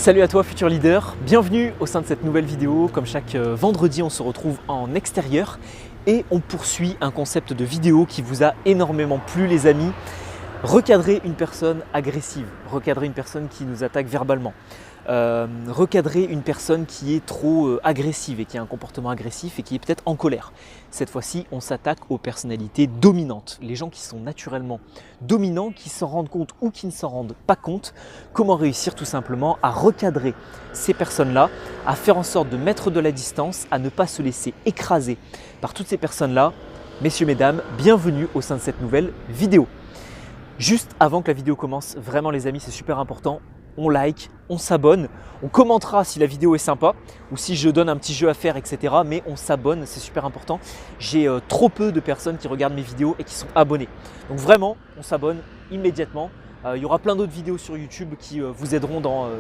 Salut à toi futur leader, bienvenue au sein de cette nouvelle vidéo. Comme chaque vendredi, on se retrouve en extérieur et on poursuit un concept de vidéo qui vous a énormément plu les amis. Recadrer une personne agressive, recadrer une personne qui nous attaque verbalement, recadrer une personne qui est trop agressive et qui a un comportement agressif et qui est peut-être en colère. Cette fois-ci, on s'attaque aux personnalités dominantes, les gens qui sont naturellement dominants, qui s'en rendent compte ou qui ne s'en rendent pas compte. Comment réussir tout simplement à recadrer ces personnes-là, à faire en sorte de mettre de la distance, à ne pas se laisser écraser par toutes ces personnes-là. Messieurs, mesdames, bienvenue au sein de cette nouvelle vidéo. Juste avant que la vidéo commence, vraiment les amis, c'est super important, on like, on s'abonne, on commentera si la vidéo est sympa ou si je donne un petit jeu à faire, etc. Mais on s'abonne, c'est super important. J'ai trop peu de personnes qui regardent mes vidéos et qui sont abonnées. Donc vraiment, on s'abonne immédiatement. Il y aura plein d'autres vidéos sur YouTube qui vous aideront dans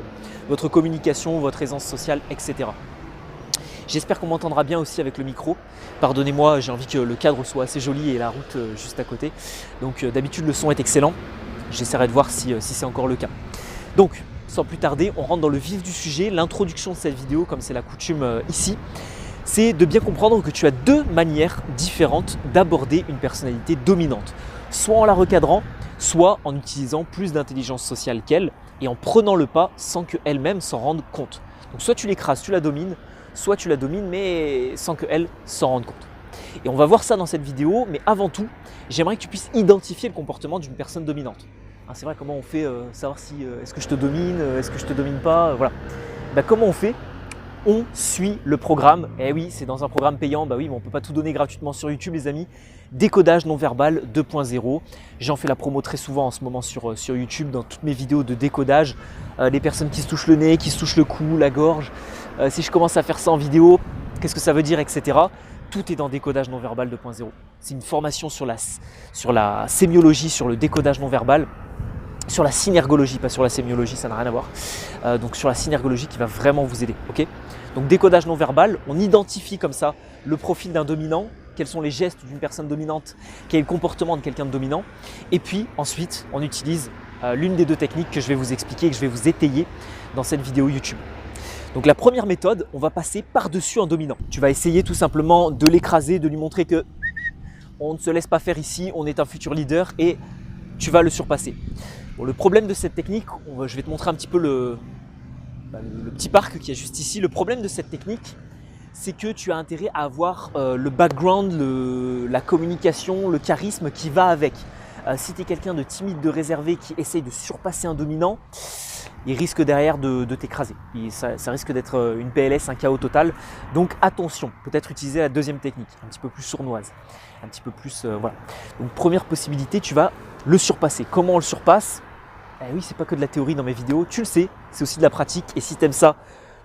votre communication, votre aisance sociale, etc. J'espère qu'on m'entendra bien aussi avec le micro. Pardonnez-moi, j'ai envie que le cadre soit assez joli et la route juste à côté. Donc d'habitude le son est excellent. J'essaierai de voir si c'est encore le cas. Donc sans plus tarder, on rentre dans le vif du sujet. L'introduction de cette vidéo, comme c'est la coutume ici, c'est de bien comprendre que tu as deux manières différentes d'aborder une personnalité dominante. Soit en la recadrant, soit en utilisant plus d'intelligence sociale qu'elle et en prenant le pas sans qu'elle-même s'en rende compte. Donc soit tu l'écrases, tu la domines, soit tu la domines mais sans qu'elle s'en rende compte. Et on va voir ça dans cette vidéo, mais avant tout, j'aimerais que tu puisses identifier le comportement d'une personne dominante. C'est vrai, comment on fait savoir si est-ce que je te domine, est-ce que je te domine pas, voilà. Comment on fait? On suit le programme. Eh oui, c'est dans un programme payant, oui, mais on ne peut pas tout donner gratuitement sur YouTube les amis. Décodage non verbal 2.0. J'en fais la promo très souvent en ce moment sur YouTube dans toutes mes vidéos de décodage. Les personnes qui se touchent le nez, qui se touchent le cou, la gorge. Si je commence à faire ça en vidéo, qu'est-ce que ça veut dire, etc. Tout est dans décodage non verbal 2.0. C'est une formation sur la sémiologie, sur le décodage non verbal. Sur la synergologie, pas sur la sémiologie, ça n'a rien à voir. Donc sur la synergologie qui va vraiment vous aider. Okay, donc décodage non verbal, on identifie comme ça le profil d'un dominant, quels sont les gestes d'une personne dominante, quel est le comportement de quelqu'un de dominant. Et puis ensuite, on utilise l'une des deux techniques que je vais vous expliquer et que je vais vous étayer dans cette vidéo YouTube. Donc la première méthode, on va passer par-dessus un dominant. Tu vas essayer tout simplement de l'écraser, de lui montrer que on ne se laisse pas faire ici, on est un futur leader et tu vas le surpasser. Bon, le problème de cette technique, je vais te montrer un petit peu le petit parc qui est juste ici. Le problème de cette technique, c'est que tu as intérêt à avoir le background, la communication, le charisme qui va avec. Si tu es quelqu'un de timide, de réservé, qui essaye de surpasser un dominant, il risque derrière de t'écraser. Ça risque d'être une PLS, un chaos total. Donc attention, peut-être utiliser la deuxième technique, un petit peu plus sournoise, un petit peu plus… voilà. Donc première possibilité, tu vas le surpasser. Comment on le surpasse? Oui, c'est pas que de la théorie dans mes vidéos, tu le sais, c'est aussi de la pratique. Et si tu aimes ça,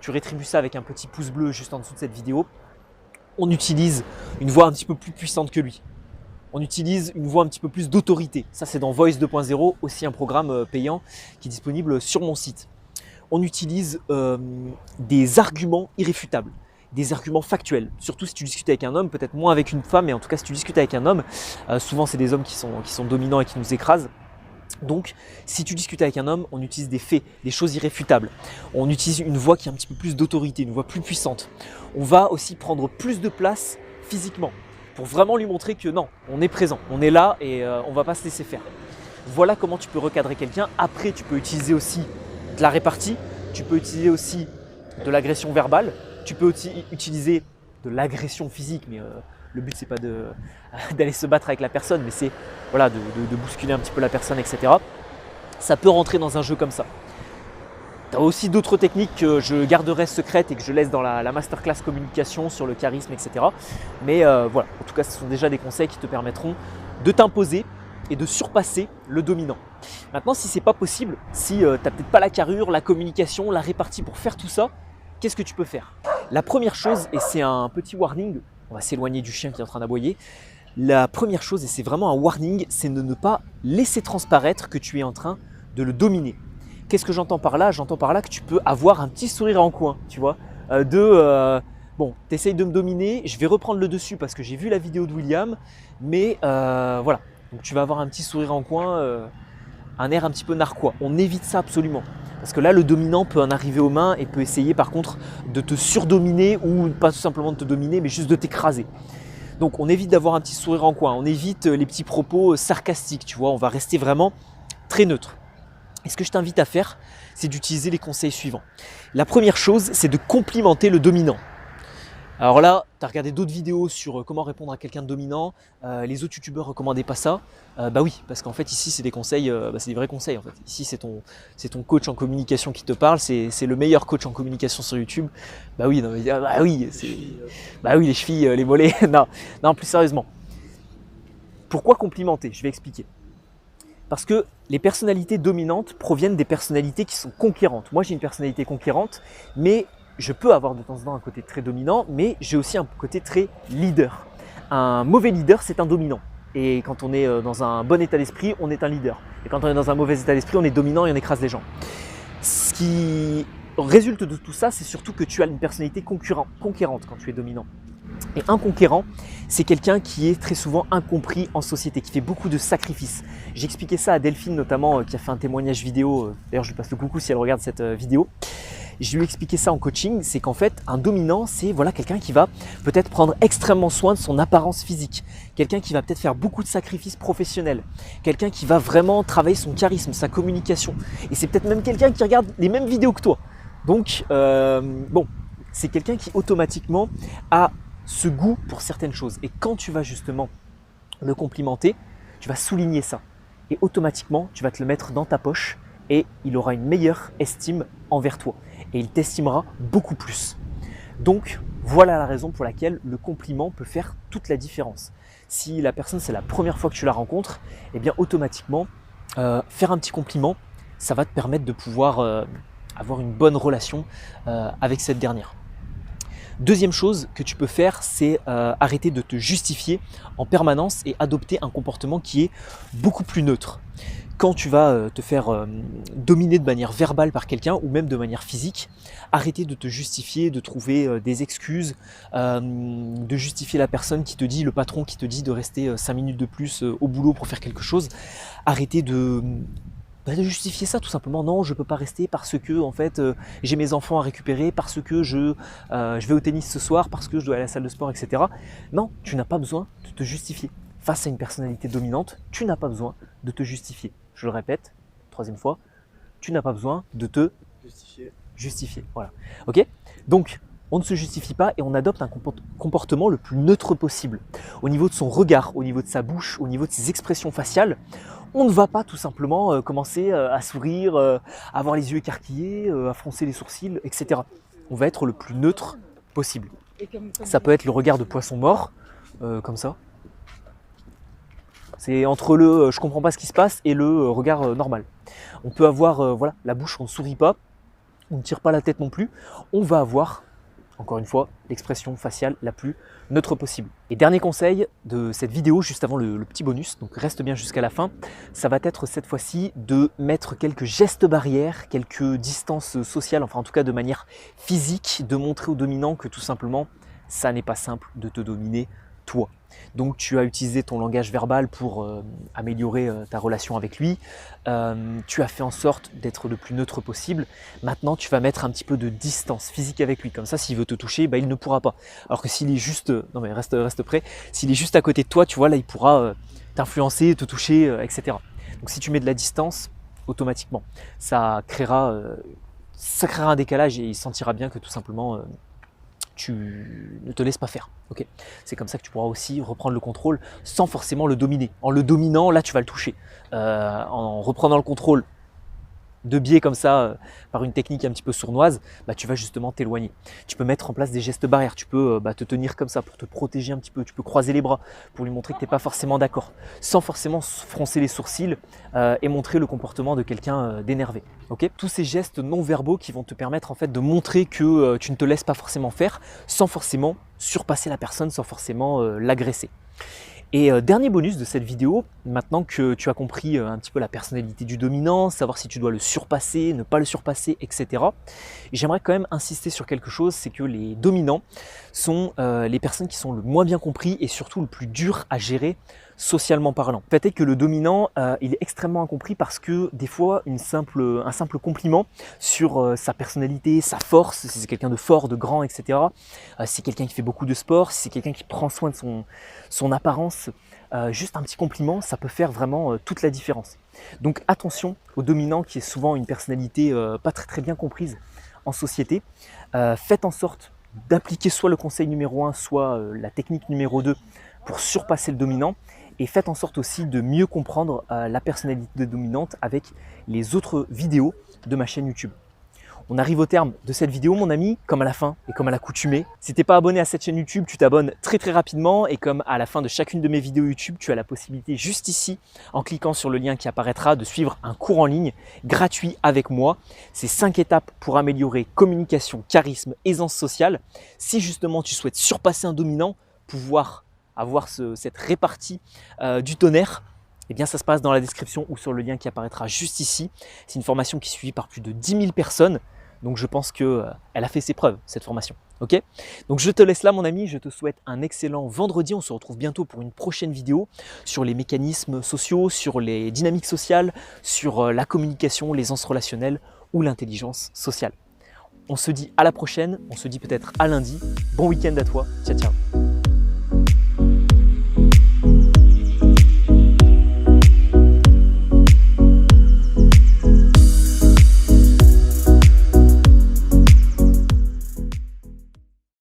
tu rétribues ça avec un petit pouce bleu juste en dessous de cette vidéo. On utilise une voix un petit peu plus puissante que lui. On utilise une voix un petit peu plus d'autorité. Ça, c'est dans Voice 2.0, aussi un programme payant qui est disponible sur mon site. On utilise des arguments irréfutables, des arguments factuels. Surtout si tu discutes avec un homme, peut-être moins avec une femme, mais en tout cas si tu discutes avec un homme, souvent c'est des hommes qui sont dominants et qui nous écrasent. Donc, si tu discutes avec un homme, on utilise des faits, des choses irréfutables. On utilise une voix qui a un petit peu plus d'autorité, une voix plus puissante. On va aussi prendre plus de place physiquement pour vraiment lui montrer que non, on est présent, on est là et on ne va pas se laisser faire. Voilà comment tu peux recadrer quelqu'un. Après, tu peux utiliser aussi de la répartie, tu peux utiliser aussi de l'agression verbale, tu peux aussi utiliser de l'agression physique, mais le but, c'est pas d'aller se battre avec la personne, mais c'est voilà, de bousculer un petit peu la personne, etc. Ça peut rentrer dans un jeu comme ça. Tu as aussi d'autres techniques que je garderai secrètes et que je laisse dans la masterclass communication sur le charisme, etc. Mais voilà, en tout cas, ce sont déjà des conseils qui te permettront de t'imposer et de surpasser le dominant. Maintenant, si ce n'est pas possible, si tu n'as peut-être pas la carrure, la communication, la répartie pour faire tout ça, qu'est-ce que tu peux faire? La première chose, et c'est un petit warning, on va s'éloigner du chien qui est en train d'aboyer. La première chose, et c'est vraiment un warning, c'est de ne pas laisser transparaître que tu es en train de le dominer. Qu'est-ce que j'entends par là? J'entends par là que tu peux avoir un petit sourire en coin, tu vois, bon, tu essayes de me dominer, je vais reprendre le dessus parce que j'ai vu la vidéo de William, mais voilà. Donc tu vas avoir un petit sourire en coin, un air un petit peu narquois. On évite ça absolument. Parce que là, le dominant peut en arriver aux mains et peut essayer par contre de te surdominer ou pas tout simplement de te dominer, mais juste de t'écraser. Donc on évite d'avoir un petit sourire en coin, on évite les petits propos sarcastiques, tu vois, on va rester vraiment très neutre. Et ce que je t'invite à faire, c'est d'utiliser les conseils suivants. La première chose, c'est de complimenter le dominant. Alors là, tu as regardé d'autres vidéos sur comment répondre à quelqu'un de dominant, les autres youtubeurs ne recommandaient pas ça. Bah oui, parce qu'en fait ici c'est des conseils, c'est des vrais conseils en fait. Ici c'est ton coach en communication qui te parle, c'est le meilleur coach en communication sur YouTube. Bah oui, non, mais, bah oui les chevilles, les mollets, non plus sérieusement. Pourquoi complimenter? Je vais expliquer. Parce que les personnalités dominantes proviennent des personnalités qui sont conquérantes. Moi j'ai une personnalité conquérante, mais je peux avoir de temps en temps un côté très dominant, mais j'ai aussi un côté très leader. Un mauvais leader, c'est un dominant. Et quand on est dans un bon état d'esprit, on est un leader. Et quand on est dans un mauvais état d'esprit, on est dominant et on écrase les gens. Ce qui résulte de tout ça, c'est surtout que tu as une personnalité conquérante quand tu es dominant. Et un conquérant, c'est quelqu'un qui est très souvent incompris en société, qui fait beaucoup de sacrifices. J'ai expliqué ça à Delphine notamment, qui a fait un témoignage vidéo. D'ailleurs, je lui passe le coucou si elle regarde cette vidéo. Je lui ai expliqué ça en coaching, c'est qu'en fait, un dominant, c'est voilà, quelqu'un qui va peut-être prendre extrêmement soin de son apparence physique, quelqu'un qui va peut-être faire beaucoup de sacrifices professionnels, quelqu'un qui va vraiment travailler son charisme, sa communication. Et c'est peut-être même quelqu'un qui regarde les mêmes vidéos que toi. Donc, bon, c'est quelqu'un qui automatiquement a ce goût pour certaines choses. Et quand tu vas justement le complimenter, tu vas souligner ça. Et automatiquement, tu vas te le mettre dans ta poche et il aura une meilleure estime envers toi. Et il t'estimera beaucoup plus. Donc, voilà la raison pour laquelle le compliment peut faire toute la différence. Si la personne, c'est la première fois que tu la rencontres, eh bien automatiquement, faire un petit compliment, ça va te permettre de pouvoir avoir une bonne relation avec cette dernière. Deuxième chose que tu peux faire, c'est arrêter de te justifier en permanence et adopter un comportement qui est beaucoup plus neutre. Quand tu vas te faire dominer de manière verbale par quelqu'un ou même de manière physique, arrêtez de te justifier, de trouver des excuses, de justifier la personne qui te dit, le patron qui te dit de rester 5 minutes de plus au boulot pour faire quelque chose. Arrêtez de justifier ça tout simplement. Non, je ne peux pas rester parce que en fait, j'ai mes enfants à récupérer, parce que je vais au tennis ce soir, parce que je dois aller à la salle de sport, etc. Non, tu n'as pas besoin de te justifier. Face à une personnalité dominante, tu n'as pas besoin de te justifier. Je le répète, troisième fois, tu n'as pas besoin de te justifier. Voilà. Ok ? Donc, on ne se justifie pas et on adopte un comportement le plus neutre possible. Au niveau de son regard, au niveau de sa bouche, au niveau de ses expressions faciales, on ne va pas tout simplement commencer à sourire, à avoir les yeux écarquillés, à froncer les sourcils, etc. On va être le plus neutre possible. Ça peut être le regard de poisson mort, comme ça. C'est entre le je comprends pas ce qui se passe et le regard normal. On peut avoir voilà, la bouche, on ne sourit pas, on ne tire pas la tête non plus. On va avoir, encore une fois, l'expression faciale la plus neutre possible. Et dernier conseil de cette vidéo, juste avant le petit bonus, donc reste bien jusqu'à la fin, ça va être cette fois-ci de mettre quelques gestes barrières, quelques distances sociales, enfin en tout cas de manière physique, de montrer au dominant que tout simplement, ça n'est pas simple de te dominer toi. Donc tu as utilisé ton langage verbal pour améliorer ta relation avec lui, tu as fait en sorte d'être le plus neutre possible. Maintenant tu vas mettre un petit peu de distance physique avec lui, comme ça s'il veut te toucher, bah, il ne pourra pas. Alors que s'il est juste, non mais reste prêt, s'il est juste à côté de toi, tu vois là il pourra t'influencer, te toucher, etc. Donc si tu mets de la distance, automatiquement ça créera un décalage et il sentira bien que tout simplement tu ne te laisses pas faire. Okay, c'est comme ça que tu pourras aussi reprendre le contrôle sans forcément le dominer. En le dominant, là tu vas le toucher. En reprenant le contrôle de biais comme ça, par une technique un petit peu sournoise, bah, tu vas justement t'éloigner. Tu peux mettre en place des gestes barrières, tu peux te tenir comme ça pour te protéger un petit peu, tu peux croiser les bras pour lui montrer que tu n'es pas forcément d'accord, sans forcément froncer les sourcils et montrer le comportement de quelqu'un d'énervé. Okay, tous ces gestes non verbaux qui vont te permettre en fait de montrer que tu ne te laisses pas forcément faire, sans forcément surpasser la personne, sans forcément l'agresser. Et dernier bonus de cette vidéo, maintenant que tu as compris un petit peu la personnalité du dominant, savoir si tu dois le surpasser, ne pas le surpasser, etc. J'aimerais quand même insister sur quelque chose, c'est que les dominants sont les personnes qui sont le moins bien compris et surtout le plus dur à gérer socialement parlant. Le fait est que le dominant, il est extrêmement incompris parce que des fois, un simple compliment sur sa personnalité, sa force, si c'est quelqu'un de fort, de grand, etc. Si c'est quelqu'un qui fait beaucoup de sport, si c'est quelqu'un qui prend soin de son apparence, juste un petit compliment, ça peut faire vraiment toute la différence. Donc attention au dominant qui est souvent une personnalité pas très bien comprise en société. Faites en sorte d'appliquer soit le conseil numéro 1, soit la technique numéro 2 pour surpasser le dominant. Et faites en sorte aussi de mieux comprendre la personnalité dominante avec les autres vidéos de ma chaîne YouTube. On arrive au terme de cette vidéo, mon ami, comme à la fin et comme à l'accoutumée. Si tu n'es pas abonné à cette chaîne YouTube, tu t'abonnes très rapidement et comme à la fin de chacune de mes vidéos YouTube, tu as la possibilité juste ici, en cliquant sur le lien qui apparaîtra, de suivre un cours en ligne gratuit avec moi. C'est 5 étapes pour améliorer communication, charisme, aisance sociale. Si justement tu souhaites surpasser un dominant, pouvoir avoir cette répartie du tonnerre, eh bien ça se passe dans la description ou sur le lien qui apparaîtra juste ici. C'est une formation qui est suivie par plus de 10 000 personnes. Donc je pense qu'elle a fait ses preuves, cette formation. Ok? Donc je te laisse là, mon ami. Je te souhaite un excellent vendredi. On se retrouve bientôt pour une prochaine vidéo sur les mécanismes sociaux, sur les dynamiques sociales, sur la communication, l'aisance relationnelle ou l'intelligence sociale. On se dit à la prochaine. On se dit peut-être à lundi. Bon week-end à toi. Ciao, ciao.